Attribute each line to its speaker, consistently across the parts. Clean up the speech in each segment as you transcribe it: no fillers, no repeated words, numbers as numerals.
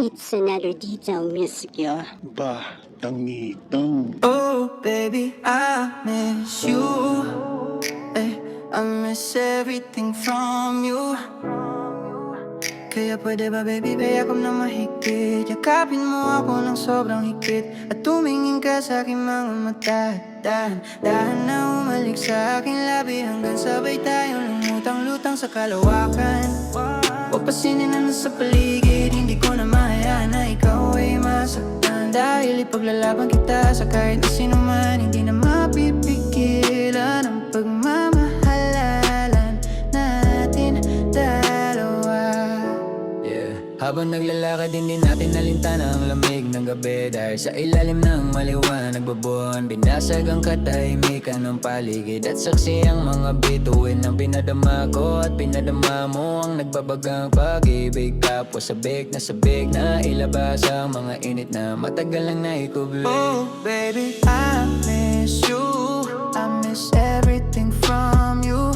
Speaker 1: It's another detail, Monsieur.
Speaker 2: Batang-itang.
Speaker 3: Oh, baby, I miss you. Ay, I miss everything from you. Kaya pwede ba, baby, bayakap na mahigpit? Yakapin mo ako ng sobrang higpit at tumingin ka sa aking mga mata. Dahan na umalik sa aking labi hanggang sabay tayong lumutang-lutang sa kalawakan. Huwag pasinin na nasa paligid, hindi ko na mahayaan na ikaw ay masaktan. Dahil ipaglalaban kita sa kahit na sino man, hindi na mapipigilan ang pagmamahalan natin dalawa. Habang naglalakad, hindi natin nalintana ang lamig ng gabi. Dahil sa ilalim ng maliwanag bubuan, binasag ang katahimikan ng paligid. At saksi ang mga bituin ng pinadama ko at pinadama mo ang nagbabagang pag-ibig. Tapos sabik na ilabas ang mga init na matagal lang naikubli. Oh baby, I miss you. I miss everything from you.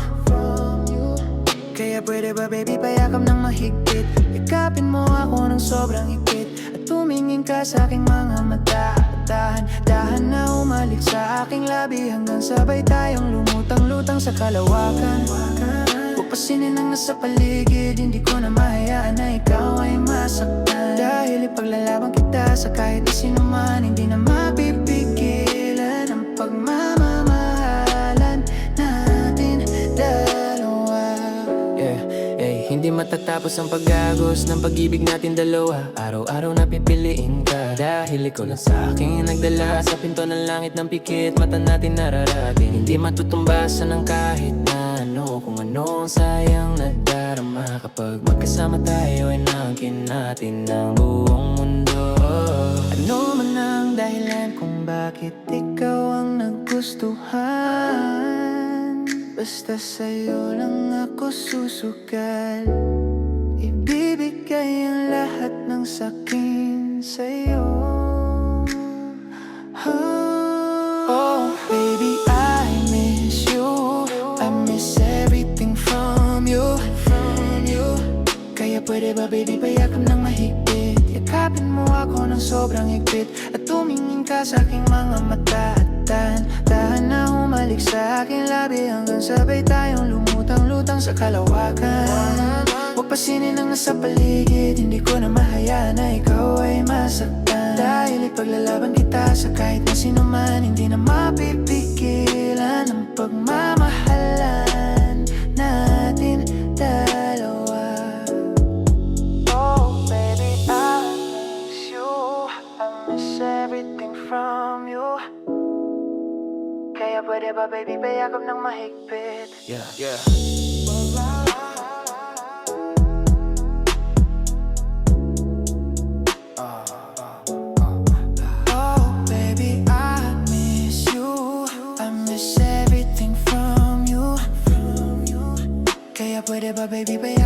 Speaker 3: Kaya pwede ba, baby, payakap ng mahigpit? Yakapin mo ako ng sobrang higpit at tumingin ka sa aking mga mata. Dahan na umalik sa aking labi hanggang sabay tayong lumutang-lutang sa kalawakan. Huwag pasinin ang nasa paligid, hindi ko na mahayaan na ikaw ay masaktan. Dahil ipaglalaban kita sa kahit na sino man, hindi na mapipigilan ang pagmamahalan natin dalawa. Hindi matatapos ang pag-agos ng pag-ibig natin dalawa. Araw-araw na pipiliin ka dahil ikaw lang sa akin nagdala sa pinto ng langit ng pikit. Mata natin nararating, hindi matutumbasan ng kahit na ano. Kung ano ang sayang nadarama kapag magkasama tayo ay nangkin natin ang buong mundo. Ano man ang dahilan kung bakit ikaw ang nagustuhan, basta sa'yo lang ako susugal. Ibibigay ang lahat ng sakin sa'yo. Oh, baby, I miss you. I miss everything from you. Kaya pwede ba, baby, payakap ng mahigpit? Yakapin mo ako ng sobrang higpit at tumingin ka sa aking mga mata. Dahan na umalik sa aking labi hanggang sabay tayong lumutang-lutang sa kalawakan. Huwag pasinin ang nasa paligid, hindi ko na mahayaan na ikaw ay masaktan. Dahil ipaglalaban kita sa kahit na sino man, hindi na mapipigilan ang pagmamahalan natin dalawa. Oh baby, I miss you. I miss everything from you. Kaya pwede ba, baby, payakap ng mahigpit? Yeah. Oh, baby, I miss you. I miss everything from you. Kaya pwede ba, baby, payakap